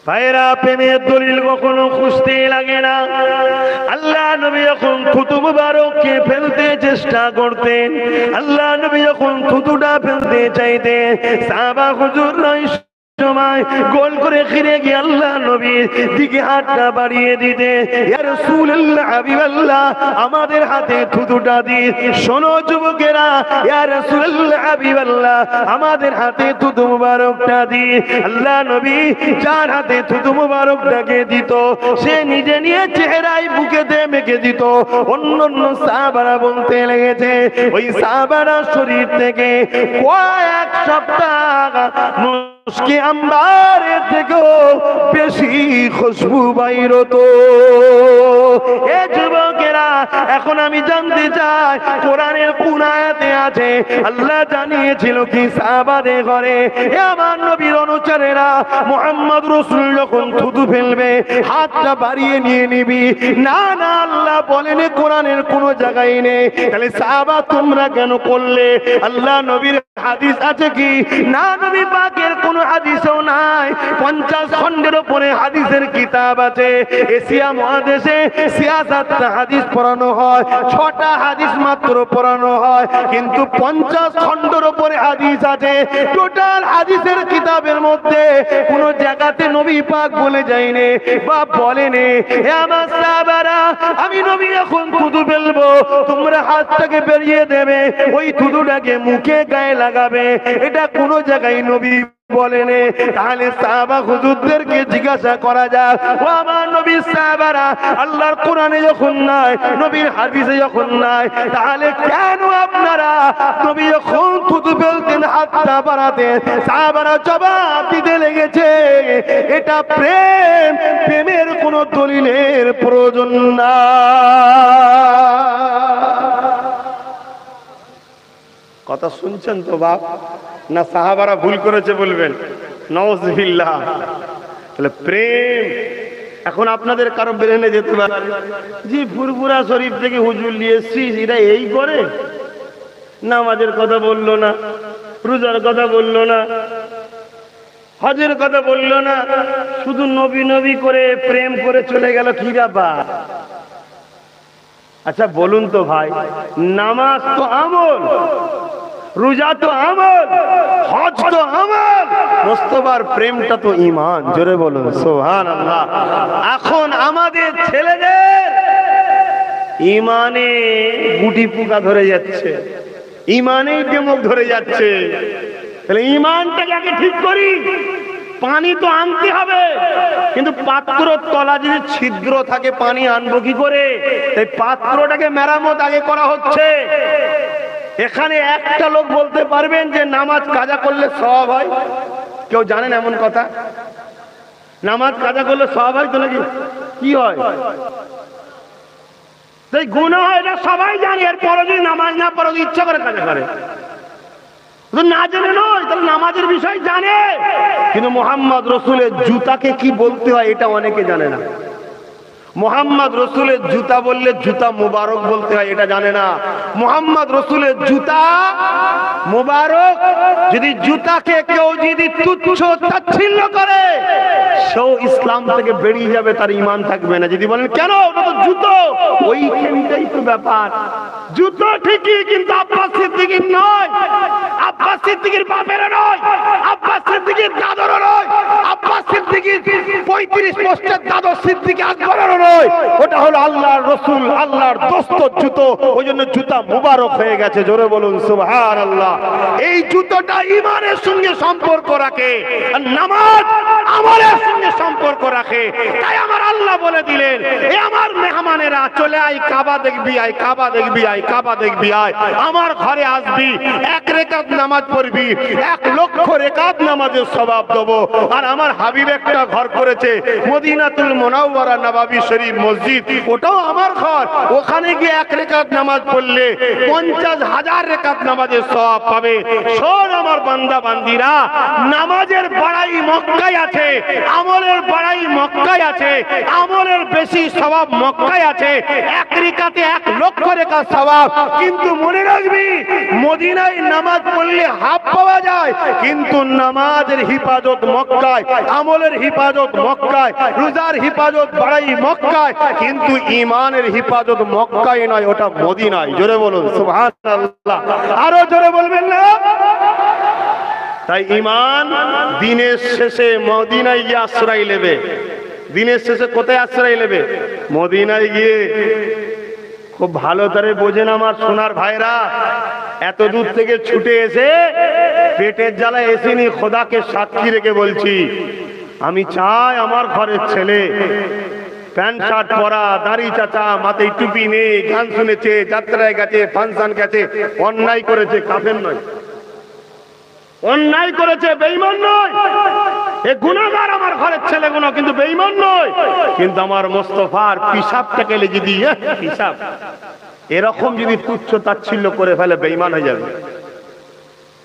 ভাইরা, প্রেমের দলিল কখনো খুঁজতে লাগে না। আল্লাহ নবী যখন থুতু মুবারককে ফেলতে চেষ্টা করতেন, আল্লাহ নবী যখন থুতুটা ফেলতে চাইতেন, সাহাবা হুজুররা সময় গোল করে ফিরে গিয়ে আল্লাহ নবীর দিকে হাতটা বাড়িয়ে দিতে, ইয়া রাসূলুল্লাহ হাবিবাল্লাহ আমাদের হাতে থুতুটা দিন। শোনো যুবকেরা, ইয়া রাসূলুল্লাহ হাবিবাল্লাহ আমাদের হাতে থুতু মুবারকটা দিন। আল্লাহ নবী যার হাতে থুতু মুবারকটাকে দিত, সে নিজে নিয়ে চেহারায় বুকেতে মেখে দিত। অন্যান্য সাহাবারা বলতে লেগেছে, ওই সাহাবারা শরীর থেকে কয়েক সপ্তাহ মুশকি আম্বারের থেকেও বেশি খুশবু বাইর হতো। এ যুবকেরা, এখন আমি জানতে চাই, কোরআনের কোন আয়াতে আছে আল্লাহ জানিয়েছিল কি সাহাবাদের ঘরে এ আমার নবীর অনুচরেরা মুহাম্মদ রাসূল যখন থুতু ফেলবে হাতটা বাড়িয়ে নিয়ে নিবি? না না, আল্লাহ বলেন কোরআনের কোন জায়গায় নেই। তাহলে সাহাবা তোমরা কেন করলে? আল্লাহ নবীর হাদিস আছে কি? না, নবী পাকের কোন হাদিসও নাই। 50 খণ্ডের উপরে হাদিসের কিতাব আছে। এশিয়া মহাদেশে 66টা হাদিস পড়ানো হয়, 6টা হাদিস মাত্র পড়ানো হয়, কিন্তু 50 খণ্ডের উপরে হাদিস আছে। টোটাল হাদিসের কিতাবের মধ্যে কোন জায়গাতে নবী পাক বলে যায়নি বা বলেনি, হে আমার সাহাবারা, আমি নবী এখন থুতু ফেলবো, তোমরা হাতটাকে বেরিয়ে দেবে, ওই থুতুটাকে মুখে গায়ে লাগাবে। এটা কোন জায়গায় নবী বলেনে। তাহলে সাহাবা হুজুরদেরকে জিজ্ঞাসা করা যাক, ও আমার নবীর সাহাবারা, আল্লাহর কোরআনে যখন নাই, নবীর হাদিসে যখন নাই, তাহলে কেন আপনারা নবী যখন থুতু ফেলতেন হাতটা বাড়াতেন? সাহাবারা জবাব দিতে লেগেছে, এটা প্রেম, প্রেমের কোন দলিলের প্রয়োজন না। কথা শুনছেন তো বাপ? না সাহাবারা ভুল করেছে বলবেন? নাউযুবিল্লাহ। তাহলে প্রেম এখন আপনাদের কারো ব্রেনে যেতে পারে, জি ফুরফুরা শরীফ থেকে হুজুর নিয়ে এসছি, এরা এই করে, নামাজের কথা বললো না, রোজার কথা বললো না, হজের কথা বললো না, শুধু নবী নবী করে প্রেম করে চলে গেল, কি ব্যাপার? আচ্ছা বলুন তো ভাই, নামাজ তো আমল, রোজা তো আমল, হজ তো আমল, মুস্তাফার প্রেমটা তো ঈমান। জোরে বলুন সুবহানাল্লাহ। এখন আমাদের ছেলেদের ঈমানে গুটি পোকা ধরে যাচ্ছে, ঈমানেই ডেমক ধরে যাচ্ছে। তাহলে ঈমানটাকে আগে ঠিক করি। পানি তো আনতে হবে, কিন্তু পাত্রর তলা যদি ছিদ্র থাকে পানি আনবো কি করে? এই পাত্রটাকে মেরামত আগে করা হচ্ছে। এখানে একটা লোক বলতে পারবেন যে নামাজ কাজা করলে সওয়াব হয়? কেউ জানেন এমন কথা? নামাজ কাজা করলে সওয়াব হয় তো নাকি? কি হয়? তাই গুনাহ হয়, এটা সবাই জানে। এরপরে যদি নামাজ না পড়ে ইচ্ছা করে কাজা করে, না জেনে নয়, তাহলে নামাজের বিষয় জানে, কিন্তু মুহাম্মদ রাসূলের জুতাকে কি বলতে হয় এটা অনেকে জানে না। মুহাম্মদ রাসূলের জুতা বললে জুতা মুবারক বলতে হয় এটা জানে না। মুহাম্মদ রাসূলের জুতা মুবারক, যদি জুতাকে কেউ যদি তুচ্ছ তাচ্ছিল্য করে, সেও ইসলাম থেকে বেরিয়ে যাবে, তার ঈমান থাকবে না। যদি বলেন কেন, ওটা তো জুতো, ওইখানটাই তো ব্যাপার। জুতো ঠিকই, কিন্তু আব্বাস সিদ্দিকীর নয়, আব্বাস সিদ্দিকীর বাপের নয়, আব্বাস সিদ্দিকীর দাদর নয়, আব্বাস সিদ্দিকীর 35 পোস্টের দাদর সিদ্দিকী আকবরের নয়, ওটা হলো আল্লাহর রাসূল, আল্লাহর দোস্ত জুতো। ওই জন্য জুতা মুবারক হয়ে গেছে। জোরে বলুন সুবহানাল্লাহ। এই জুতোটা ঈমানের সঙ্গে সম্পর্ক রাখে, আর নামাজ আমলের সঙ্গে সম্পর্ক রাখে। তাই আমার আল্লাহ বলে দিলেন, এ আমার মেহমানেরা চলে আয়, কাবা দেখবি আয়, কাবা দেখবি আয়, কাবা দেখবি আয়, আমার ঘরে আসবি, 1 রাকাত নামাজ পড়বি, 1 লক্ষ রাকাত নামাজের সওয়াব দেবো। আর আমার হাবিব একটা ঘর করেছে মদিনাতুল মুনাওয়ারা নববী শরীফ মসজিদ, ওটাও আমার ঘর। ওখানে গিয়ে 1 রাকাত নামাজ পড়লে 50,000 রাকাত নামাজের সওয়াব পাবে। শোন আমার বান্দা বান্দিরা, নামাজের বাড়াই মক্কায় আছে, আমলের বাড়াই মক্কায় আছে, আমলের বেশি সওয়াব মক্কায় আছে। 1 রাকাতে 1 লক্ষ রেখা সওয়াব। কিন্তু মনে রাখবি মদিনায় নামাজ পড়লে হাফ পাওয়া যায়, কিন্তু নামাজের হিফাজত মক্কায়, আমলের হিফাজত মক্কায়, রোজার হিফাজত বাড়াই মক্কায়, কিন্তু ঈমানের হিফাজত মক্কায় নয়, ওটা মদিনায়। জোরে বলুন সুবহানাল্লাহ, আরো জোরে বলবেন না? তাই ঈমান দিনের শেষে মদিনায় গিয়ে আশ্রয় নেবে। দিনের শেষে কোথায় আশ্রয় নেবে? মদিনায় গিয়ে। খুব ভালো করে বোঝেন আমার সোনার ভাইরা, এত দূর থেকে ছুটে এসে পেটের জ্বালায় এসেনি, খোদাকে সাক্ষী রেখে বলছি, আমি চাই আমার ঘরের ছেলে প্যান্ট শার্ট পরা, দাড়ি চাচা, মাথায় টুপি নেই, গান শুনেছে, যাত্রায় গেছে, ফাংশন গেছে, অন্যায় করেছে, কাফের নয়, অন্যায় করেছে, বেঈমান নয়, এ গুনাহগার আমার ঘরের ছেলেগুলো, কিন্তু বেঈমান নয়। কিন্তু আমার মোস্তফার পিশাবটাকে লেগে দিয়ে পিশাব, এরকম যদি তুচ্ছ তাচ্ছিল্য করে ফেলে বেঈমান হয়ে যাবে।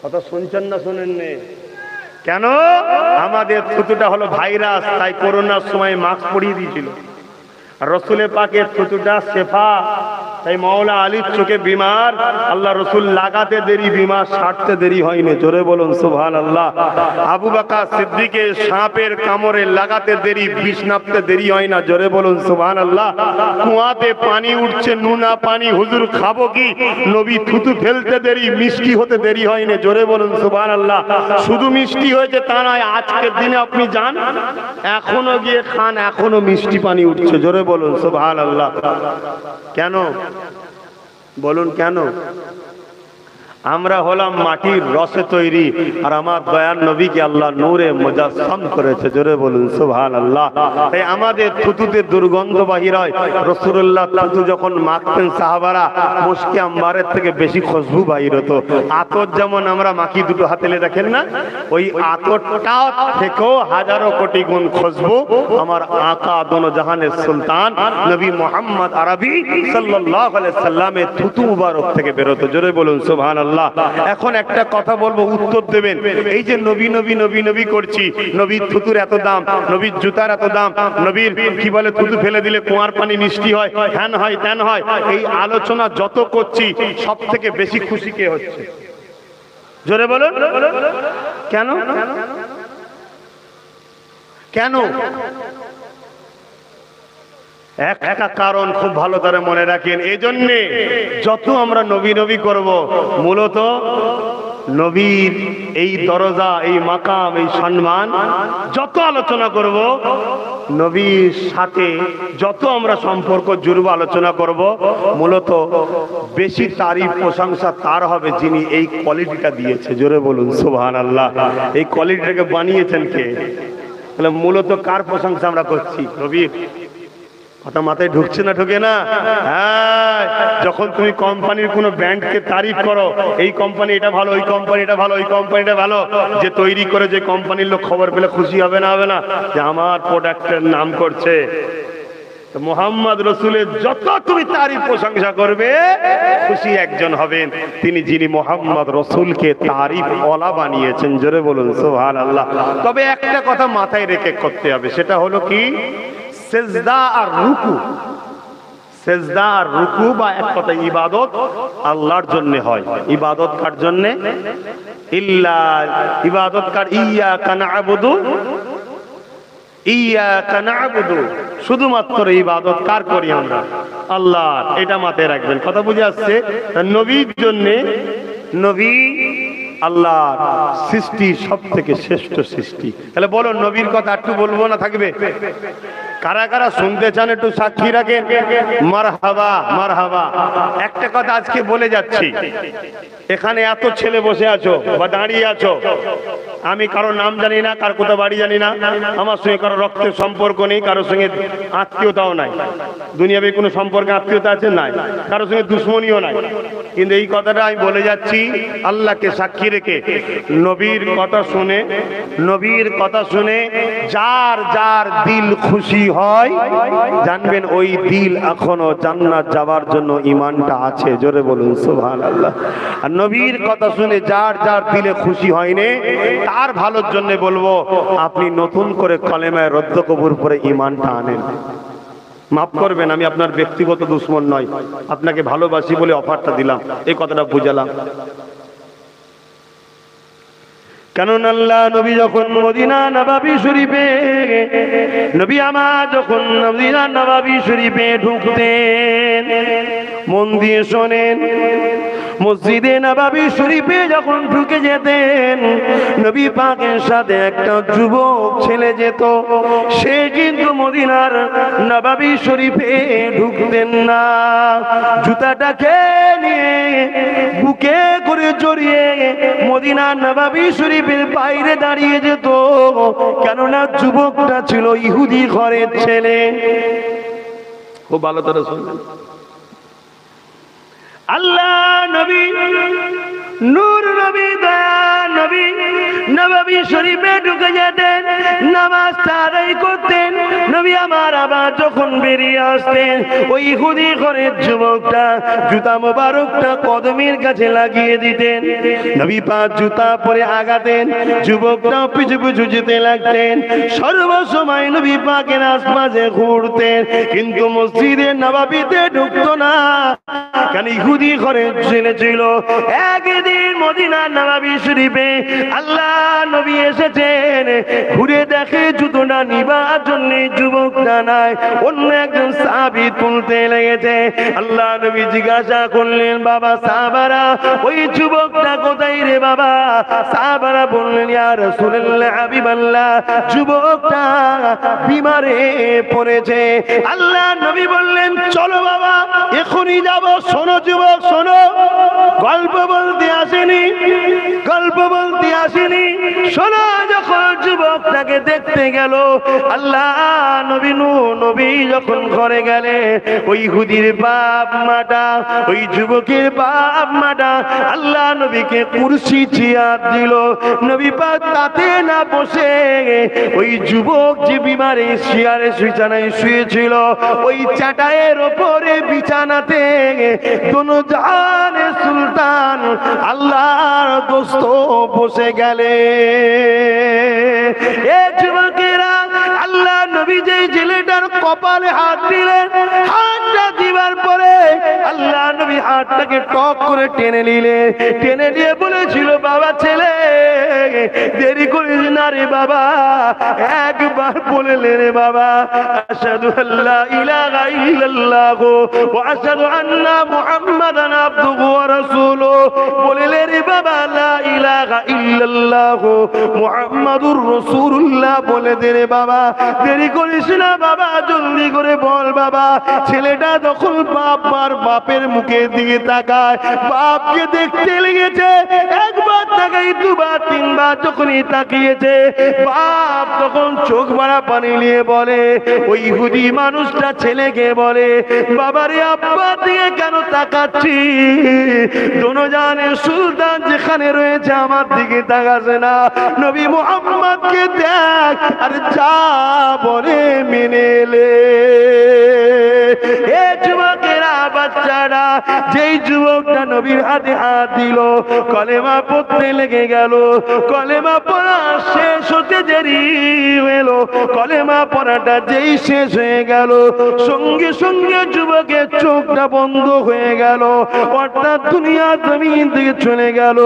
কথা শুনছেন না শোনেন নে? কেন? আমাদের থুতুটা হলো ভাইরাস, তাই করোনার সময় মাস্ক পরিয়ে দিয়েছিল। রসুলের পাকের থুতুটা শেফা, তাই মাওলা আলীর চোখে বিমার, আল্লাহ রসুল লাগাতে দেরি, বিমার সারতে দেরি হয়নি। জোরে বলুন সুবহানাল্লাহ। আবু বকর সিদ্দিকের সাপের কামড়ে লাগাতে দেরি, বিষ নাপতে দেরি হয় না। জোরে বলুন সুবহানাল্লাহ। কুয়াতে পানি উঠছে, নুনা পানি, হুজুর খাবো কি? নবী থুতু ফেলতে দেরি, মিষ্টি হতে দেরি হয়নি। জোরে বলুন সুবহানাল্লাহ। শুধু মিষ্টি হয়েছে তা নয়, আজকের দিনে আপনি যান, এখনো গিয়ে খান, এখনো মিষ্টি পানি উঠছে। জোরে বলুন সুবহানাল্লাহ। কেন বলুন কেন? আমরা হলাম মাটির রসে তৈরি, আর আমার দয়ার নবীকে আল্লাহ নূরে মুজাসসাম করেছে। জোরে বলুন সুবহানাল্লাহ। তাই আমাদের থুতুতে দুর্গন্ধ বাহির হয়। রাসূলুল্লাহ থুতু যখন মাখতেন সাহাবারা, মুশকে আম্বারের থেকে বেশি খুশবু বাহির হতো। আতর যেমন আমরা মাখি, দুটো হাতেলে দেখেন না, ওই আতরটা থেকেও হাজারো কোটি গুণ খুশবু আমার আকা দোনো জাহানের সুলতান নবী মুহাম্মদ আরবি সাল্লাল্লাহু আলাইহি সাল্লামের থুতু মুবারক থেকে বের হতো। জোরে বলুন সুবহানাল্লাহ। এখন একটা কথা বলবো, উত্তর দেবেন। এই যে নবী নবী নবী নবী করছি, নবীর থুতুর এত দাম, নবীর জুতার এত দাম, নবীর কি বলে থুতু ফেলে দিলে কুয়ার পানি মিষ্টি হয়, হ্যান হয়, ত্যান হয়, এই আলোচনা যত করছি সব থেকে বেশি খুশি কে হচ্ছে? জোরে বলুন কেন? কেন? একটা কারণ খুব ভালো করে মনে রাখেন। এই জন্যে যত আমরা নবী নবী করব, মূলত নবীর এই দরজা, এই মাকাম, এই সম্মান যত আলোচনা করব, নবীর সাথে যত আমরা সম্পর্ক জুড়ব, আলোচনা করব, মূলত বেশি তারিফ প্রশংসা তার হবে যিনি এই কোয়ালিটিটা দিয়েছে। জোরে বলুন সুবহানাল্লাহ। এই কোয়ালিটিটাকে বানিয়েছেন কে? তাহলে মূলত কার প্রশংসা আমরা করছি? নবীর। কথা মাথায় ঢুকছে না? ঢুকে না? হ্যাঁ, যখন তুমি কোম্পানির কোনো ব্র্যান্ডকে তারিফ করো, এই কোম্পানি এটা ভালো, ওই কোম্পানি এটা ভালো, ওই কোম্পানিটা ভালো, যে তৈরি করে যে কোম্পানির লোক খবর পেলে খুশি হবে না? হবে না? যে আমার প্রোডাক্টের নাম করছে। মুহাম্মদ রসুলের যত তুমি তারিফ প্রশংসা করবে, খুশি একজন হবেন, তিনি যিনি মুহাম্মদ রসুলকে তারিফ ওয়ালা বানিয়েছেন। জোরে বলুন সুবহানাল্লাহ। তবে একটা কথা মাথায় রেখে করতে হবে, সেটা হলো কি? সেজদা আর রুকু। সেজদা আর রুকু বা এক কথা ইবাদত আল্লাহর জন্য হয়। ইবাদত কার জন্য? ইল্লা ইবাদত কার? ইয়্যাকা না'বুদু, ইয়্যাকা না'বুদু, শুধুমাত্র ইবাদত কার করি আমরা? আল্লাহর। এটা মাথায় রাখবেন। কথা বুঝে আসছে? নবীর জন্য, নবী আল্লাহর সৃষ্টি সব থেকে শ্রেষ্ঠ সৃষ্টি। তাহলে বলো, নবীর কথা একটু বলবো না থাকবে? কারা কারা শুনতে চান একটু সাক্ষী রাখেন। মারহাবা মারহাবা। একটা কথা আজকে বলে যাচ্ছি, এখানে এত ছেলে বসে আছো বা দাঁড়িয়ে আছো, আমি কারো নাম জানি না, কার কোথা বাড়ি জানি না, আমার সঙ্গে কারো রক্তের সম্পর্ক নেই, কারোর সঙ্গে আত্মীয়তাও নাই, দুনিয়াবে কোনো সম্পর্কে আত্মীয়তা আছে নাই, কারোর সঙ্গে দুশ্মনীও নাই। কিন্তু এই কথাটা আমি বলে যাচ্ছি আল্লাহকে সাক্ষী রেখে, নবীর কথা শুনে, নবীর কথা শুনে যার যার দিল খুশি হয়, জানবেন ওই দিল এখনো জান্নাত যাওয়ার জন্য ঈমানটা আছে। জোরে বলুন সুবহানাল্লাহ। আর নবীর কথা শুনে যার যার দিলে খুশি হয়নি, তার ভালোর জন্য বলবো, আপনি নতুন করে কলেমায় রদ্দ কবুল করে ঈমানটা আনেন। মাফ করবেন, আমি আপনার ব্যক্তিগত দুশ্মন নয়, আপনাকে ভালোবাসি বলে অফারটা দিলাম, এই কথাটা বুঝালাম। কারণ আল্লাহ নবী যখন মদিনা নববী শরীফে, নবী আমার যখন মদিনা নববী শরীফে ঢুকতেন, মন দিয়ে শোনেন, মসজিদে নববী শরীফে যখন ঢুকে যেতেন, নবী পাকের সাথে একটা যুবক ছেলে যেত, সে কিন্তু মদিনার নববী শরীফে ঢুকতেন না। জুতাটাকে নিয়ে বুকে করে জড়িয়ে মদিনার নববী শরীফের বাইরে দাঁড়িয়ে যেত, কেননা যুবকটা ছিল ইহুদি ঘরের ছেলে। খুব ভালো করে শুনবেন, আল্লাহ নবী নূর নবী দয়া নবী নববী শরীফে ঢুকে যেতেন, নামাজ আদায় করতেন। নবী আমার আবার যখন বেরিয়ে আসতেন, ওই ইহুদি ঘরের যুবকটা জুতা মোবারকটা কদমের কাছে লাগিয়ে দিতেন। নবী পাক জুতা পরে আগাতেন, যুবকটা পিছু পিছু যেতে লাগতেন। সর্বসময় নবী পাকের আশপাশে ঘুরতেন, কিন্তু মসজিদে নববীতে ঢুকতো না, কেন ইহুদি ঘরের ছেলে ছিল। একদিন মদিনা নববী শরীফে আল্লাহ নবী এসেছেন, ঘুরে দেখে জুতোটা নিবার জন্য যুবকটা নাই, অন্য একজন সাহাবী তুলতে লেগেছে। আল্লাহ নবী জিজ্ঞাসা করলেন, বাবা সাহাবারা, ওই যুবকটা কোথায় রে বাবা? সাহাবারা বললেন, ইয়া রাসূলুল্লাহ হাবিবাল্লাহ, যুবকটা বিমারে পড়েছে। আল্লাহ নবী বললেন, চলো বাবা এখনই যাব। শোনো যুবক শোনো, গল্প বলতে আসেনি, গল্প বলতে আসেনি, শোনো। যখন যুবকটাকে দেখতে গেল, আল্লাহ নবী নবী যখন ঘরে গেলে, ওই ইহুদির বাপ মাটা, ওই যুবকের বাপ মাটা আল্লাহ নবীকে কুরসি চেয়ার দিল। নবী পাক তাতে না বসে, ওই যুবক যে বিমারে চেয়ারে বিছানায় শুয়েছিল, ওই চাটায়ের ওপরে বিছানাতে দোনো জাহানে সুলতান আল্লাহর দোস্ত বসে গেলে। এ যুবকেরা, আল্লাহ নবী যে ছেলেটার কপালে হাত দিলেন, হাতটা দিবার পরে আল্লাহ নবী হাতটাকে টক করে টেনে নিলেন, টেনে নিয়ে বলেছিল, বাবা ছেলে দেরি করিস না রে বাবা, একবার বলে রে বাবা, আশহাদু আল্লা ইলাহা ইল্লাল্লাহ ওয়া আশহাদু আন্না মুহাম্মাদান আবদুহু ওয়া রাসূলুহু, বলে রে বাবা, লা ইলাহা ইল্লাল্লাহ মুহাম্মাদুর রাসূলুল্লাহ, বলে দে রে বাবা, দেরি করিস না বাবা, জলদি করে বল বাবা। ছেলেটা যখন বাপের মুখের দিকে তাকায়, বাপকে দেখতে লেগেছে, একবার তাকাই, দুবার তিনবার যখনই তাকিয়েছে, বাপ তখন চোখ ভরা পানি নিয়ে বলে, ওই ইহুদি মানুষটা ছেলেকে বলে, বাবারে আব্বা দিকে কেন তাকাচ্ছি? দোনোজানের সুলতান যেখানে রয়েছে আমার দিকে তাকাছে না, নবী মুহাম্মদকে দেখ আর যা বলে মেনে লে। এ যুবকেরা, বাচ্চারা, যেই যুবকটা নবীর হাতে হাত দিল, কলেমা পড়তে লেগে গেল। কলেমা পড়া শেষ হতে দেরি হলো, কলেমা পড়াটা যেই শেষ হয়ে গেল, সঙ্গে সঙ্গে যুবকের চোখটা বন্ধ হয়ে গেল, অর্থাৎ দুনিয়া জমিন থেকে চলে গেল।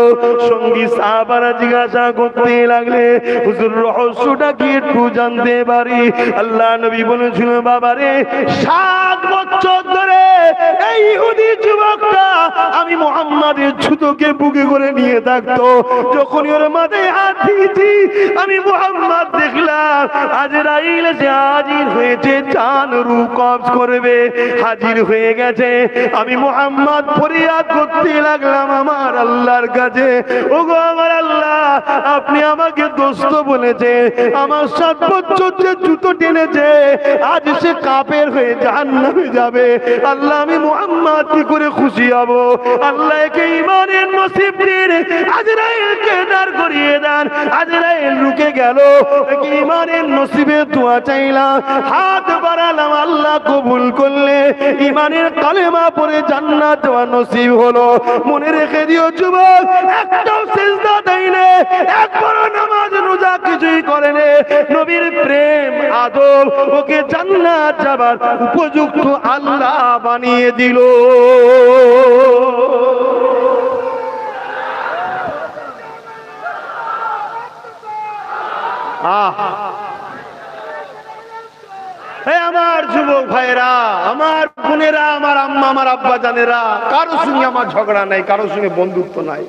সঙ্গী সাহাবারা জিজ্ঞাসা করতে লাগলে, হুজুর রহস্যটা কি একটু জানতে পারি? আল্লাহ নবী বলেছিল, বাবারে 7 বছর ধরে এই ইহুদি যুবকটা আমি মুহাম্মাদের জুতোকে বুকে করে নিয়ে থাকতো, যখনই ওর মাথায় হাত দিয়েছি আমি মুহাম্মদ দেখলাম আজরাইল এসে হাজির হয়েছে, চাঁদ রূপ কবজ করবে, হাজির হয়ে গেছে। আমি মুহাম্মদ ফরিয়াদ করতে লাগলাম আমার আল্লাহর কাছে, ওগো আমার আল্লাহ, আপনি আমাকে দোস্ত বলেছে, আমার 7 বছর যে জুতো টেনেছে, আজ সে কাফের হয়ে জাহান্নামে যাবে। আল্লাহ আমি মুহাম্মদকে করে খুশি হব। আল্লাহকে ঈমানের নসিব দিন। আজরাইলকে দাঁড় করিয়ে দেন। আজরাইল রুকে গেল, ঈমানের নসিবে দোয়া চাইলাম, হাত বাড়ালাম, আল্লাহ কবুল করলে ঈমানের কালেমা পড়ে জান্নাত দেওয়া নসিব হলো। মনে রেখে দিও যুবক, একটাও সিজদা দেয়নি, একবারও নামাজ রোজা কিছুই করেনি, নবীর প্রেম আদব ওকে জান্নাত যাবার উপযুক্ত আল্লাহ বানিয়ে দিল। আমার যুবক ভাইরা, আমার বোনেরা, আমার আম্মা, আমার আব্বা জানেরা, কারো সঙ্গে আমার ঝগড়া নাই, কারো সঙ্গে বন্ধুত্ব নাই।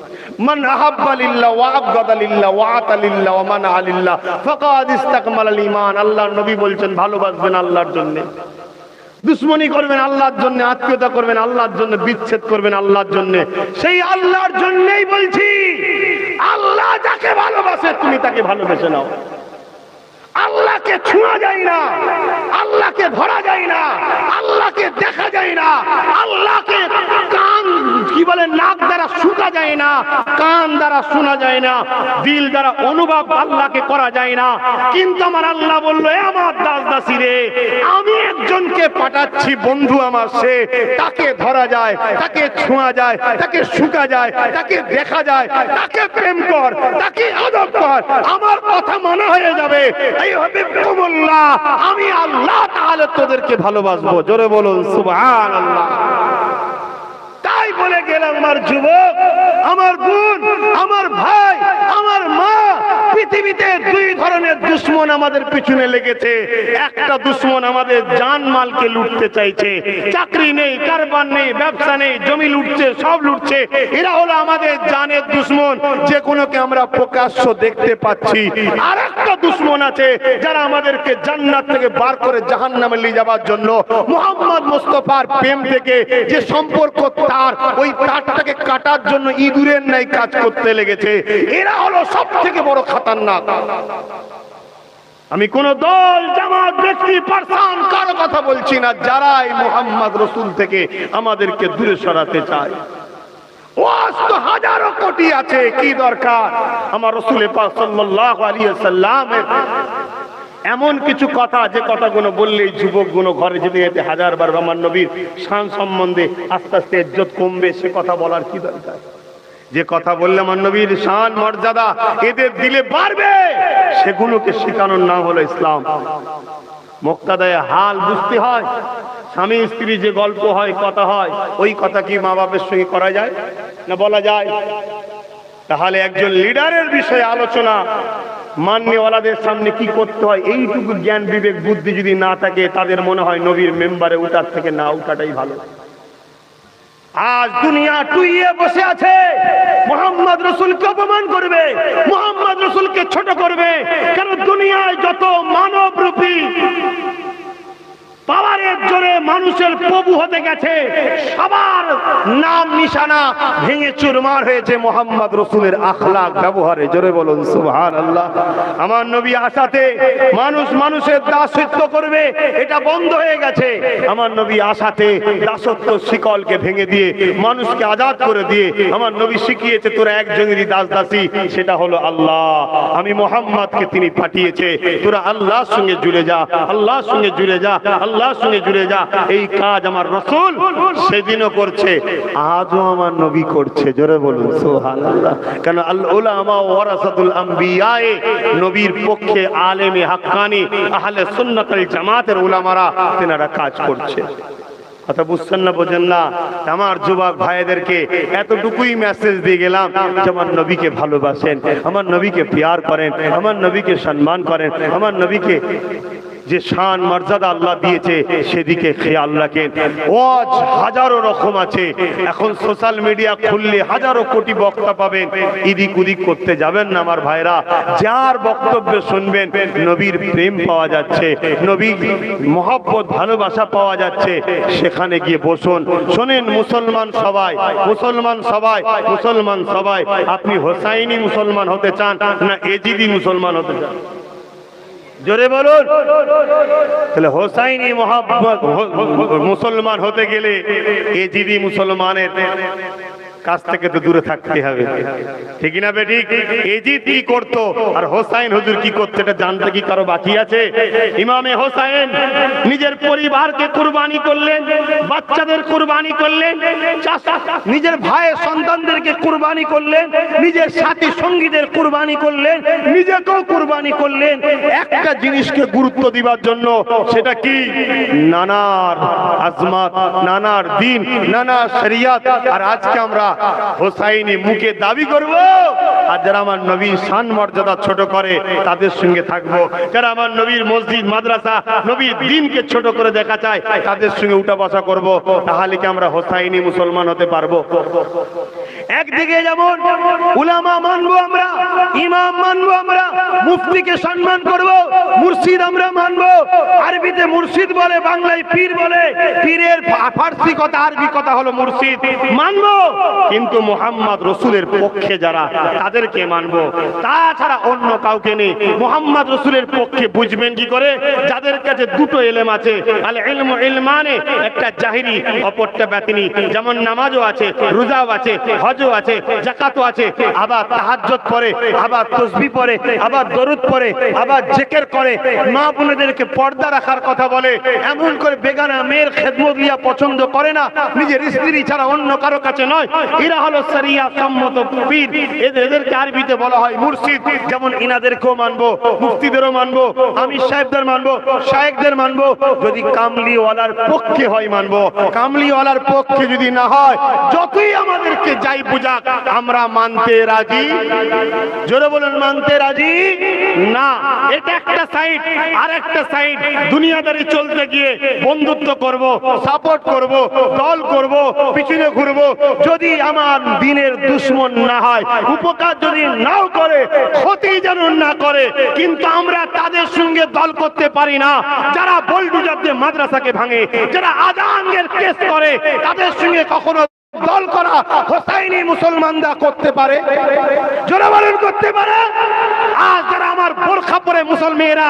মান আহাব্বা লিল্লাহ ওয়া আবগাদা লিল্লাহ ওয়া আতা লিল্লাহ ওয়া মানা লিল্লাহ ফাকাদ ইসতাকমালাল ঈমান। আল্লাহর নবী বলছেন, ভালোবাসবেন আল্লাহর জন্য, দুশ্মনী করবেন আল্লাহর জন্য, আত্মীয়তা করবেন আল্লাহর জন্য, বিচ্ছেদ করবেন আল্লাহর জন্য। সেই আল্লাহর জন্যই বলছি, আল্লাহ যাকে ভালোবাসে তুমি তাকে ভালোবেসে নাও। আল্লাহকে ছোঁয়া যায় না, আল্লাহকে ধরা যায় না, আল্লাহকে দেখা যায় না, আল্লাহকে কান কি বলে নাক দ্বারা শোনা যায় না, কান দ্বারা শোনা যায় না, দিল দ্বারা অনুভব আল্লাহকে করা যায় না। কিন্তু আমার আল্লাহ বললো, আমার দাস দাসী রে, আমি একজনকে পাঠাচ্ছি বন্ধু আমার, সে তাকে ধরা যায়, তাকে ছোঁয়া যায়, তাকে শুকা যায়, তাকে দেখা যায়, তাকে প্রেম কর, তাকে আদব কর, আমার কথা মানা হয়ে যাবে। আমি আল্লাহ তাআলা তোদেরকে ভালোবাসবো। জোরে বলুন সুবহানাল্লাহ। তাই বলে গেলাম, আমার যুবক, আমার বোন, আমার ভাই, আমার মা, পৃথিবীতে দুই ধরনের দুশ্মন আমাদের পিছনে লেগেছে। একটা দুশ্মন আমাদের জানমালকে লুটতে চাইছে, চাকরি নেই, কারবার নেই, ব্যবসা নেই, জমি লুটছে, সব লুটছে। এরা হলো আমাদের জানের দুশ্মন, যে কোনোকে আমরা প্রকাশ্য দেখতে পাচ্ছি। আর একটা দুশ্মন আছে, যারা আমাদেরকে জান্নাত থেকে বার করে জাহান্নামে নিয়ে যাওয়ার জন্য মুহাম্মদ মুস্তাফার প্রেম থেকে যে সম্পর্ক তার, ওই তারটাকে কাটার জন্য ইঁদুরের ন্যায় কাজ করতে লেগেছে। এরা হলো সব থেকে বড় খতরনাক। আমি কোন দল, জামাত, ব্যক্তি, পারসান কারো কথা বলছি না, যারাই মুহাম্মদ রাসূল থেকে আমাদেরকে দূরে সরাতে চায়। ওয়াজ তো হাজারো কোটি আছে, কি দরকার আমার রাসূল পাক সাল্লাল্লাহু আলাইহি ওয়াসাল্লামের এমন কিছু কথা, যে কথাগুলো বললেই যুবকগুলো ঘরে যেতে যেতে হাজারবার আমার নবীর শান সম্বন্ধে আস্তে আস্তে ইজ্জত কমবে। সে কথা বলার কি দরকার? যে কথা বললে আমার নবীর শান মর্যাদা এদের দিলে বাড়বে, সেগুলোকে শেখানোর নাম হলো ইসলাম। মুক্তাদায়ে হাল বুঝতে হয়। স্বামী স্ত্রী যে গল্প হয়, কথা হয়, ওই কথা কি মা বাপের সঙ্গে করা যায় না? বলা যায়? তাহলে একজন লিডারের বিষয়ে আলোচনা, মান্যওয়ালাদের সামনে কি করতে হয়, এইটুকু জ্ঞান বিবেক বুদ্ধি যদি না থাকে, তাদের মনে হয় নবীর মেম্বারে উঠার থেকে না উঠাটাই ভালো। আজ দুনিয়া টুইয়ে বসে আছে, মুহাম্মদ রাসূলকে অপমান করবে, মুহাম্মদ রাসূলকে ছোট করবে। কেন? দুনিয়ায় যত মানব রূপী পাওয়ারের জোরে মানুষের প্রভু হতে গেছে, সবার নাম নিশানা ভেঙে চুরমার হয়েছে মুহাম্মদ রাসূলের আখলাক ব্যবহারে। জোরে বলুন সুবহানাল্লাহ। আমার নবী আসাতে মানুষ মানুষের দাসত্ব করবে, এটা বন্ধ হয়ে গেছে। আমার নবী আসাতে দাসত্ব শিকলকে ভেঙে দিয়ে মানুষকে আজাদ করে দিয়ে আমার নবী শিখিয়েছে, তোরা একজনেরই দাস দাসী, সেটা হলো আল্লাহ। আমি মুহাম্মদকে তিনি পাঠিয়েছে, তোরা আল্লাহর সঙ্গে জুড়ে যা, আল্লাহর সঙ্গে জুড়ে যা, আল্লাহর সঙ্গে জুড়ে যা। এই কাজ আমার রাসূল সেদিনও করছে, আজও আমার নবী করছে। জোরে বলুন সুবহানাল্লাহ। কেন? আল উলামা ওয়ারাসাতুল আম্বিয়া, নবীর পক্ষে আলেমে হাক্কানি আহলে সুন্নাত ওয়াল জামাতের উলামারা তেনারা কাজ করছে। কথা বুঝছেন না? বোঝেন না? আমার যুবক ভাইদেরকে এতটুকুই মেসেজ দিয়ে গেলাম যে আমার নবীকে ভালোবাসেন, আমার নবীকে প্যার করেন, আমার নবীকে সম্মান করেন, আমার নবীকে যে শান মর্যাদা আল্লাহ দিয়েছে সেদিকে খেয়াল রাখেন। ওয়াজ হাজারো রকম আছে, এখন সোশ্যাল মিডিয়া খুললে হাজারো কোটি বক্তা পাবেন। এদিক ওদিক করতে যাবেন না আমার ভাইরা। যার বক্তব্য শুনবেন নবীর প্রেম পাওয়া যাচ্ছে, নবীর মহব্বত ভালোবাসা পাওয়া যাচ্ছে, সেখানে গিয়ে বসুন, শোনেন। মুসলমান সবাই, মুসলমান সবাই, মুসলমান সবাই। আপনি হোসাইনি মুসলমান হতে চান না এজিদি মুসলমান হতে চান? জোরে বলুন। তাহলে হোসাইনি মোহাম্মদ মুসলমান হতে গেলে এজিদি মুসলমানের কাছ থেকে তো দূরে থাকতে হবে, ঠিক না বেঠিক? এজিদ কি করতো আর হোসাইন হুজুর কি করতো এটা জানতে কি কারো বাকি আছে? ইমামে হোসাইন নিজের পরিবারকে কুরবানি করলেন, বাচ্চাদের কুরবানি করলেন, নিজের ভাইয়ের সন্তানদেরকে কুরবানি করলেন, নিজের সাথী সঙ্গীদের কুরবানি করলেন, নিজেকেও কুরবানি করলেন একটা জিনিসকে গুরুত্ব দিবার জন্য। সেটা কি? নানার আজমাত, নানার দিন, নানা শরিয়াত। আর আজকে আমরা হোসাইনি মুখে দাবি করব, আর যারা আমার নবীর শান মর্যাদা ছোট করে তাদের সঙ্গে থাকবো, যারা আমার নবীর মসজিদ মাদ্রাসা নবীর দিনকে ছোট করে দেখা চায় তাদের সঙ্গে উঠা বসা করব। তাহলে কি আমরা হোসাইনি মুসলমান হতে পারবো? একদিকে যেমন উলামা মানবো আমরা, ইমাম মানবো আমরা, মুফতিকে সম্মান করব, মুর্শিদ আমরা মানবো। আরবিতে মুর্শিদ বলে, বাংলায় পীর বলে, পীরের ফার্সি কথা আরবি কথা হলো মুর্শিদ, মানবো। কিন্তু মুহাম্মদ রাসূলের পক্ষে যারা তাদেরকে মানবো, তাছাড়া অন্য কাউকে নেই। মুহাম্মদ রাসূলের পক্ষে বুঝবেন কি করে? যাদের কাছে দুটো ইলম আছে, আল ইলমু ইলমানে, একটা জাহিরি অপরটা বাতিনি। যেমন নামাজও আছে, রোজাও আছে, হজও আছে, যাকাতও আছে, আবার তাহাজ্জুদ পড়ে, আবার তাসবিহ পড়ে, আবার দরুদ পড়ে, আবার জিকির করে, মা বোনেদেরকে পর্দা রাখার কথা বলে, এমন করে বেগানা মেয়ের খেদমত লিয়া পছন্দ করে না, নিজের স্ত্রী ছাড়া অন্য কারো কাছে নয়। এরা হলো শরিয়াত সম্মত পীর, এদেরকে আরবিতে বলা হয় মুর্শিদ। যেমন ইনাদেরকেও মানবো, মুফতিদেরও মানবো, আমির সাহেবদের মানবো, শায়েখদের মানবো। যদি কামলিওয়ালার পক্ষে হয় মানবো, কামলিওয়ালার পক্ষে যদি না হয় যতই আমাদেরকে যাই বুঝাক আমরা মানতে রাজি। জোরে বলেন, মানতে রাজি না। এটা একটা সাইড। আর একটা সাইড দুনিয়াদারি চলতে গিয়ে বন্ধুত্ব করব, সাপোর্ট করব, দল করব, পিছনে ঘুরবো। যদি আমার দিনের দুশ্মন না হয়, উপকার যদি নাও করে, ক্ষতি যেন না করে, কিন্তু আমরা তাদের সঙ্গে দল করতে পারি না। যারা বল্ডুজারদের মাদ্রাসাকে ভাঙে, যারা আজানের কেস করে, তাদের সঙ্গে কখনো দল করা হোসাইনি মুসলমানরা করতে পারে? জোরে বলেন, করতে পারে? আজ যারা আমার বোরখা পরে মুসলমানেরা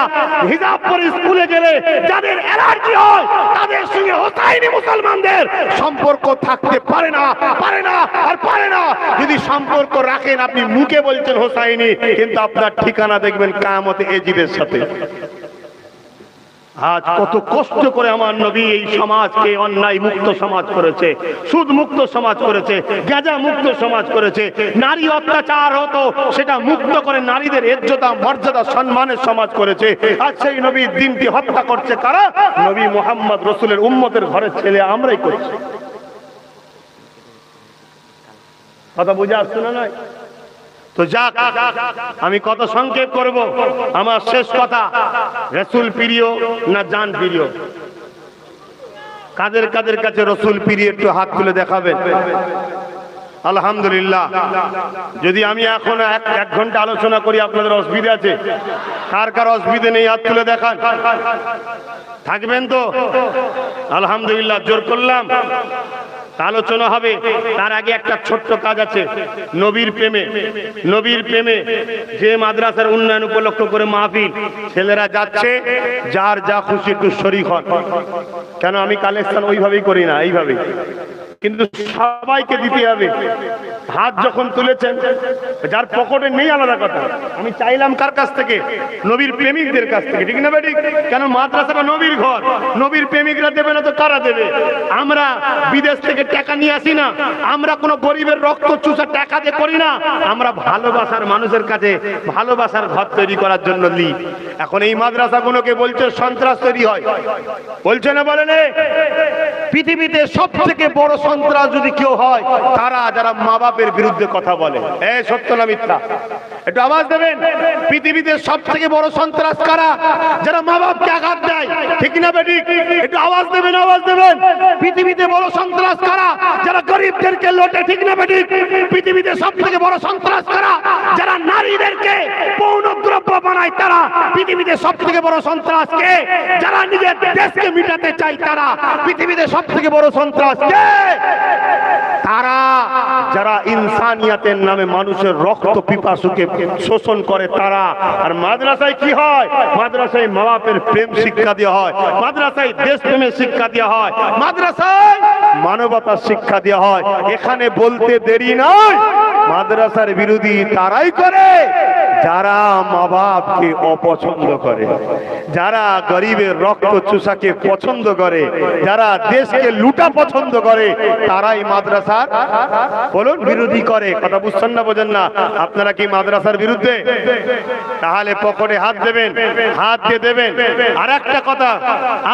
হিজাব পরে স্কুলে গেলে যাদের অ্যালার্জি হয়, তাদের সঙ্গে হোসাইনি মুসলমানদের সম্পর্ক থাকতে পারে না, পারে না আর পারে না। যদি সম্পর্ক রাখেন, আপনি মুখে বলছেন হোসাইনি, কিন্তু আপনার ঠিকানা দেখবেন কিয়ামতে এজিদের সাথে। আজ কত কষ্ট করে আমার নবী এই সমাজকে অন্যায় মুক্ত সমাজ করেছে, সুদ মুক্ত সমাজ করেছে, গাঁজা মুক্ত সমাজ করেছে। নারী অত্যাচার হতো, সেটা মুক্ত করে নারীদের ইজ্জত মর্যাদা সম্মানের সমাজ করেছে। আজ সেই নবীর দিনটি হত্যা করছে কারা? নবী মুহাম্মদ রাসূলের উম্মতের ঘরের ছেলে আমরাই করছি। কথা বুঝে আসছে না? নয় তো যাক, আমি কত সংক্ষেপ করব। আমার শেষ কথা, রাসূল প্রিয় না জান প্রিয়? কাদের কাদের কাছে রাসূল প্রিয় একটু হাত তুলে দেখাবেন। আলহামদুলিল্লাহ। যদি আমি এখন এক ঘন্টা আলোচনা করি আপনাদের অসুবিধা আছে? কার কার অসুবিধা নেই হাত তুলে দেখান। থাকবেন তো? আলহামদুলিল্লাহ, জোর করলাম। আলোচনা হবে, তার আগে একটা ছোট্ট কাজ আছে। নবীর প্রেমে, নবীর প্রেমে যে মাদ্রাসার উন্নয়ন উপলক্ষ করে মাহফিল, ছেলেরা যাচ্ছে, যার যা খুশি একটু শরীক হন। কেন আমি কালেকশন ওইভাবেই করি না, এইভাবেই, কিন্তু সবাইকে দিতে হবে। হাত যখন তুলেছেন, যার পকেটে নেই আলাদা কথা, আমি চাইলাম কার কাছ থেকে? নবীর প্রেমিকদের কাছ থেকে, ঠিক না বেটি? কেন মাদ্রাসাটা নবীর ঘর, নবীর প্রেমিকরা দেবে না তো কারা দেবে? আমরা বিদেশ থেকে টাকা নিয়ে আসি না, আমরা কোনো গরিবের রক্ত চুষা টাকা দিয়ে করি না, আমরা ভালোবাসার মানুষের কাছে ভালোবাসার ঘর তৈরি করার জন্য নিই। এখন এই মাদ্রাসাগুলোকে বলছে সন্ত্রাস তৈরি হয়, বলছে না? বলেন, পৃথিবীতে সব থেকে বড় সন্ত্রাস যদি কেউ হয়, তারা যারা মা বাপের বিরুদ্ধে কথা বলে। সত্য না মিথ্যা? একটু আওয়াজ দেবেন। পৃথিবীতে সব থেকে বড় সন্ত্রাস কারা? যারা মা বাপকে আঘাত দেয়, ঠিক না বেটি? একটু আওয়াজ দেবেন, আওয়াজ দেবেন। পৃথিবীতে বড় সন্ত্রাস কারা? যারা গরিবদেরকে লোটে, ঠিক না বেটি? পৃথিবীতে সব থেকে বড় সন্ত্রাস কারা? যারা নারীদেরকে পৌনদ্রব্য বানায়, তারা। পৃথিবীতে সব থেকে বড় সন্ত্রাস কে? যারা নিজের দেশকে মিটাতে চায়, তারা। পৃথিবীতে সব থেকে বড় সন্ত্রাস কে? তারা যারা ইনসানিয়াতের নামে মানুষের রক্ত পিপাসুকে শোষণ করে তারা। আর মাদ্রাসায় কি হয়? মাদ্রাসায় মা বাপের প্রেম শিক্ষা দেওয়া হয়, মাদ্রাসায় দেশপ্রেমের শিক্ষা দেওয়া হয়, মাদ্রাসায় মানবতার শিক্ষা দেওয়া হয়। এখানে বলতে দেরি নয়, মাদ্রাসার বিরোধী তারাই করে যারা মা বাপকে অপছন্দ করে, যারা গরিবের রক্ত চুষাকে পছন্দ করে, যারা দেশকে লুটা পছন্দ করে, তারাই মাদ্রাসার বলুন বিরোধী করে। কথা বুঝছেন না, বোঝেন না? আপনারা কি মাদ্রাসার বিরুদ্ধে? তাহলে পকেটে হাত দেবেন, হাত দিয়ে দেবেন। আর একটা কথা,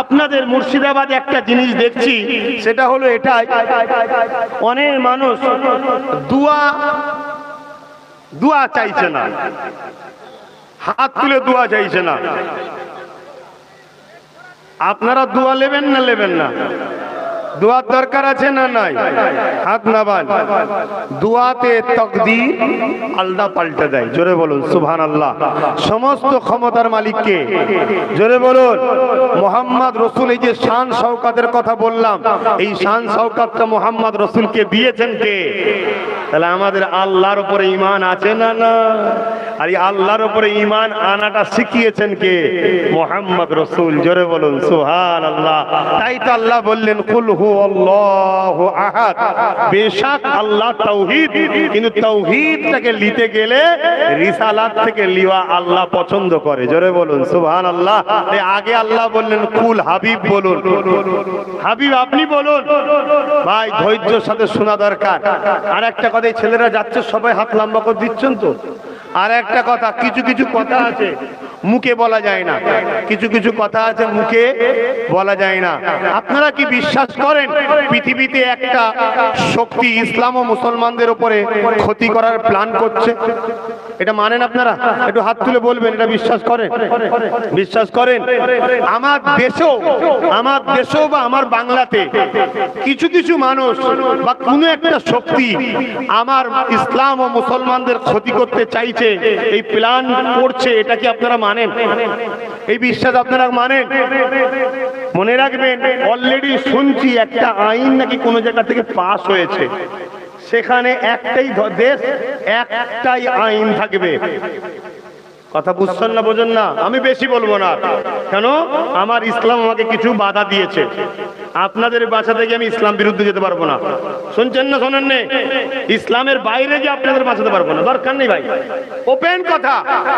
আপনাদের মুর্শিদাবাদে একটা জিনিস দেখছি, সেটা হলো এটাই, অনেক মানুষ দোয়া চাইছে না, হাত তুলে দোয়া চাইছে না। আপনারা দোয়া নেবেন না নেবেন না? দোয়ার দরকার আছে না নাই? হাত নামান। দোয়াতে তাকদীর আল্লাহ পাল্টে দেয়। জোরে বলুন সুবহানাল্লাহ। সমস্ত ক্ষমতার মালিক কে? জোরে বলুন। মুহাম্মদ রাসূল, এই যে শান শওকতের কথা বললাম, এই শান শওকতটা মুহাম্মদ রাসূলকে দিয়েছেন কে? তাহলে আমাদের আল্লাহর উপরে ঈমান আছে না না? আর এই আল্লাহর উপরে ঈমান আনাটা শিখিয়েছেন কে? মুহাম্মদ রাসূল। জোরে বলুন সুবহানাল্লাহ। তাই তো আল্লাহ বললেন কুল হুয়াল্লাহু আহাদ। বেশক আল্লাহ তাওহীদ, কিন্তু তাওহীদটাকে নিতে গেলে রিসালাত থেকে লিওয়া আল্লাহ পছন্দ করে। জোরে বলুন সুবহানাল্লাহ। এই আগে আল্লাহ বললেন কুল, হাবিব বলুন, হাবিব আপনি বলুন। ভাই ধৈর্যের সাথে শোনা দরকার। আর একটা কথা, এই ছেলেরা যাচ্ছে সবাই হাত লম্বা করে দিচ্ছেন তো। আর একটা কথা, কিছু কিছু কথা আছে মুখে বলা যায় না, কিছু কিছু কথা আছে মুখে বলা যায় না। আপনারা কি বিশ্বাস করেন পৃথিবীতে একটা শক্তি ইসলাম ও মুসলমানদের উপরে ক্ষতি করার প্ল্যান করছে? এটা মানেন আপনারা? একটু হাত তুলে বলবেন, এটা বিশ্বাস করেন? বিশ্বাস করেন? আমার দেশেও বা আমার বাংলাতে কিছু কিছু মানুষ বা কোনো একটা শক্তি আমার ইসলাম ও মুসলমানদের ক্ষতি করতে চাইছে, এই প্ল্যান করছে। এটা কি আপনারা মানেন? এই বিশ্বাস আপনারা মানেন? মনে রাখবেন, অলরেডি শুনছি একটা আইন নাকি কোন জায়গা থেকে পাস হয়েছে, সেখানে একটাই দেশ, একটাই আইন থাকবে। কথা বুঝছেন না, বোঝেন না? আমি বেশি বলবো না, কেন আমার ইসলাম আমাকে কিছু বাধা দিয়েছে। আপনাদের বাঁচা থেকে আমি ইসলাম বিরুদ্ধে যেতে পারবো না। শুনছেন না শোনেন না? ইসলামের বাইরে যে আপনাদের বাঁচাতে পারবো না, দরকার নেই ভাই, ওপেন কথা।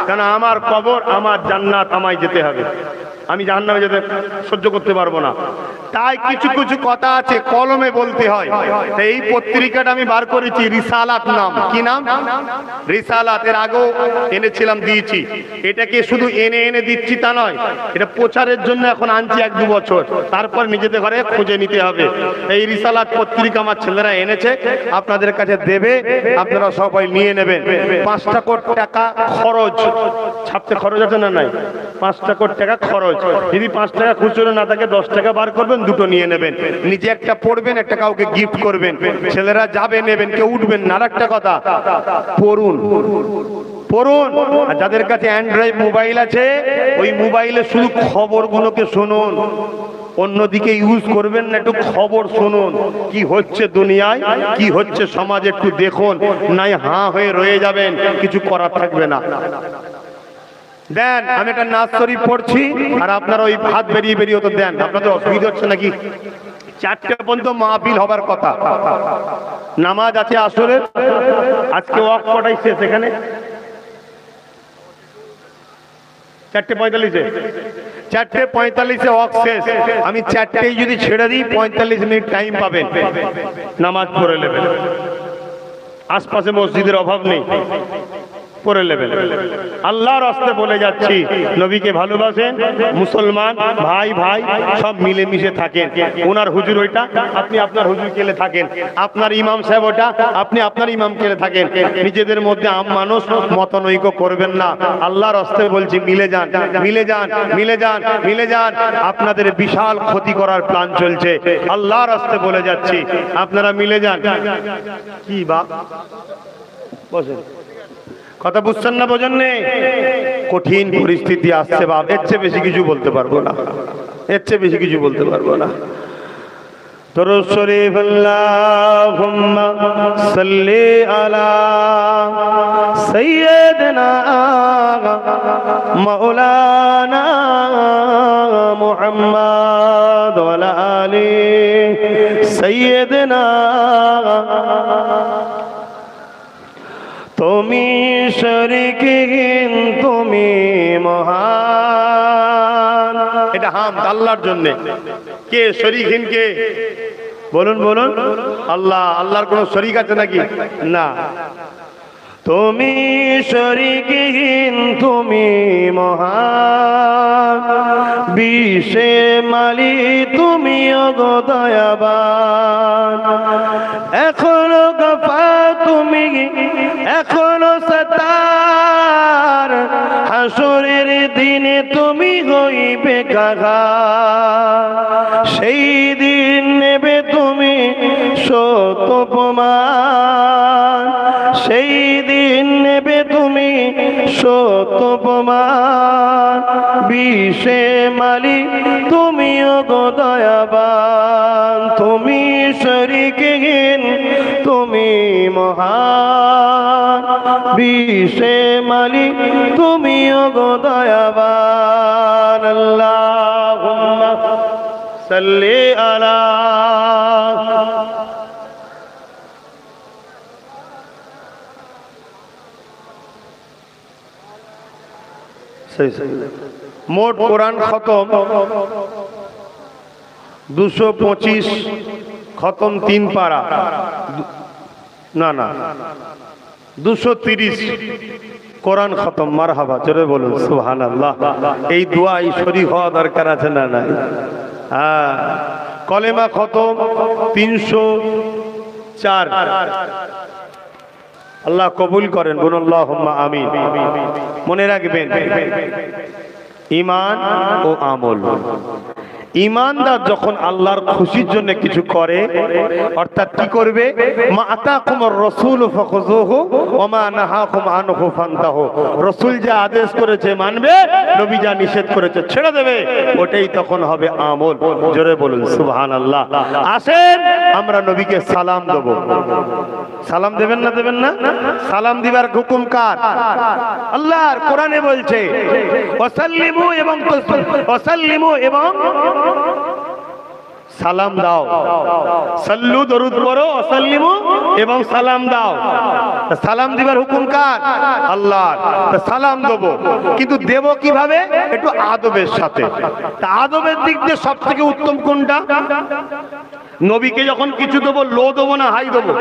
কেন আমার কবর, আমার জান্নাত, আমায় যেতে হবে। আমি জাহান্নামে যেতে সহ্য করতে পারবো না। তাই কিছু কিছু কথা আছে কলমে বলতে হয়। এই পত্রিকাটা আমি বার করেছি, রিসালাত নাম। কি নাম? রিসালাত। এর আগেও এনেছিলাম, দিয়েছি। এটাকে শুধু এনে এনে দিচ্ছি তা নয়, এটা প্রচারের জন্য এখন আনছি 1-2 বছর, তারপর নিজেদের ঘরে খুঁজে নিতে হবে। এই রিসালাত পত্রিকা আমার ছেলেরা এনেছে, আপনাদের কাছে দেবে, আপনারা সবাই নিয়ে নেবেন। 5 কোটি টাকা খরচ, ছাপতে খরচ আছে না নাই? 5 কোটি টাকা খরচ। যদি 5 টাকা খুচরো না থাকে 10 টাকা বার করবেন, দুটো নিয়ে নেবেন। নিজে একটা পড়বেন, একটা কাউকে গিফট করবেন। ছেলেরা যাবে নেবেন, কেউ উঠবেন না। আর একটা কথা, পড়ুন পড়ুন। আর যাদের কাছে অ্যান্ড্রয়েড মোবাইল আছে, ওই মোবাইলে শুধু খবরগুলোকে শুনুন, অন্যদিকে ইউজ করবেন না। একটু খবর শুনুন, কি হচ্ছে দুনিয়ায়, কি হচ্ছে সমাজে, একটু দেখুন। নাই হাঁ হয়ে রয়ে যাবেন, কিছু করার থাকবে না। দেন, আমি একটা নাচ শরীফ পড়ছি, আর আপনারা ওই হাত বেরিয়ে বেরিয়ে তো দেন। আপনাদের অসুবিধা হচ্ছে নাকি? 4টে পর্যন্ত মাহফিল হবার কথা, নামাজ আছে আসরের। আজকে ওয়াক্ত কটাই শেষ? এখানে 4:45-এ, 4:45-এ ওয়াক্ত শেষ। আমি 4টেই যদি ছেড়ে দিই, 45 মিনিট টাইম পাবেন, নামাজ পড়ে নেবেন। আশপাশে মসজিদের অভাব নেই, পড়ে নেবেন। আল্লাহর রাস্তে বলে যাচ্ছি, নবীকে ভালোবাসেন, মুসলমান ভাই ভাই সব মিলেমিশে থাকেন। ওনার হুজুর ওইটা, আপনি আপনার হুজুর কেলে থাকেন। আপনার ইমাম সাহেব ওটা, আপনি আপনার ইমাম কেলে থাকেন। নিজেদের মধ্যে আম মানুষ মতনৈক্য করবেন না। আল্লাহর রাস্তে বলছি, মিলে যান, মিলে যান, মিলে যান, মিলে যান। আপনাদের বিশাল ক্ষতি করার প্ল্যান চলছে। আল্লাহর রাস্তে বলে যাচ্ছি, আপনারা মিলে যান। কি বাপ বসেন, কথা বুঝছেন না, বোঝেন নেই? কঠিন পরিস্থিতি আসছে বাপ, এর চেয়ে বেশি কিছু বলতে পারবো না, এর চেয়ে বেশি কিছু বলতে পারবো না। দরুদ শরীফ আল্লাহুম্মা সাল্লি আলা সাইয়্যিদিনা মাওলানা মুহাম্মদ ওয়া আলা আলি সাইয়্যিদিনা। তুমি শরীকহীন তুমি মহান। এটা হামদ আল্লাহর জন্য। কে শরীকহীন? কে বলুন বলুন? আল্লাহ। আল্লাহর কোনো শরীক আছে নাকি? না। তুমি শরীকহীন তুমি মহান, বিশ্বে মালিক তুমি ওগো দয়াবান। এখনো গফার তুমি এখনো সত্তার, হাসরের দিনে তুমি হইবে কাগার। সেই দিন নেবে তুমি শত প্রমাণ, সেই দিন নেবে তুমি শত প্রমাণ। বিশ্বে মালিক তুমি ওগো দয়াবান, তুমি শরীকহীন তুমি মহান, বিশ্বে মালিক তুমি ওগো দয়াবান। আল্লাহুম্মা সাল্লি আলা। মোট কোরআন খতম 225, খতম 3 পারা, না না 230 কোরআন খতম। মারহাবা, জোরে বলুন সুবহানাল্লাহ। এই দোয়া এই শরীক হওয়া দরকার আছে না নাই? হ্যাঁ। কলেমা খতম 304। আল্লাহ কবুল করেন, বলুন আল্লাহুম্মা আমিন। মনে রাখবেন ঈমান ও আমল। ঈমানদার যখন আল্লাহর খুশির জন্য কিছু করে, অর্থাৎ কি করবে? মা আতাকুমুর রাসূল ফাখুযুহু ওয়া মা নাহাকুম আনহু ফান্তাহু। রাসূল যা আদেশ করেছে মানবে, নবী যা নিষেধ করেছে ছেড়ে দেবে, ওটাই তখন হবে আমল। জোরে বলুন সুবহানাল্লাহ। আসেন আমরা নবীকে সালাম দেব। সালাম দেবেন না দেবেন না? সালাম দিবার হুকুম কার? আল্লাহর। কোরআনে বলছে ওয়াসাল্লিমু এবং ওয়াসাল্লিমু এবং সালাম দাও। সাল্লু দরুদ পড়ো, ওয়াসাল্লিমু এবং সালাম দাও। সালাম দিবার হুকুম কার? আল্লাহর। সালাম দেব, কিন্তু দেব কিভাবে? একটু আদবের সাথে। তা আদবের দিক দিয়ে সবথেকে উত্তম কোনটা? নবীকে যখন কিছু দেবো লো দেবো না হাই দেবো?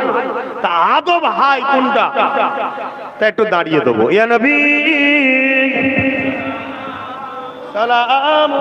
তা আদব হাই কোনটা? তা একটু দাঁড়িয়ে দেবো। ইয়া নবী সালাম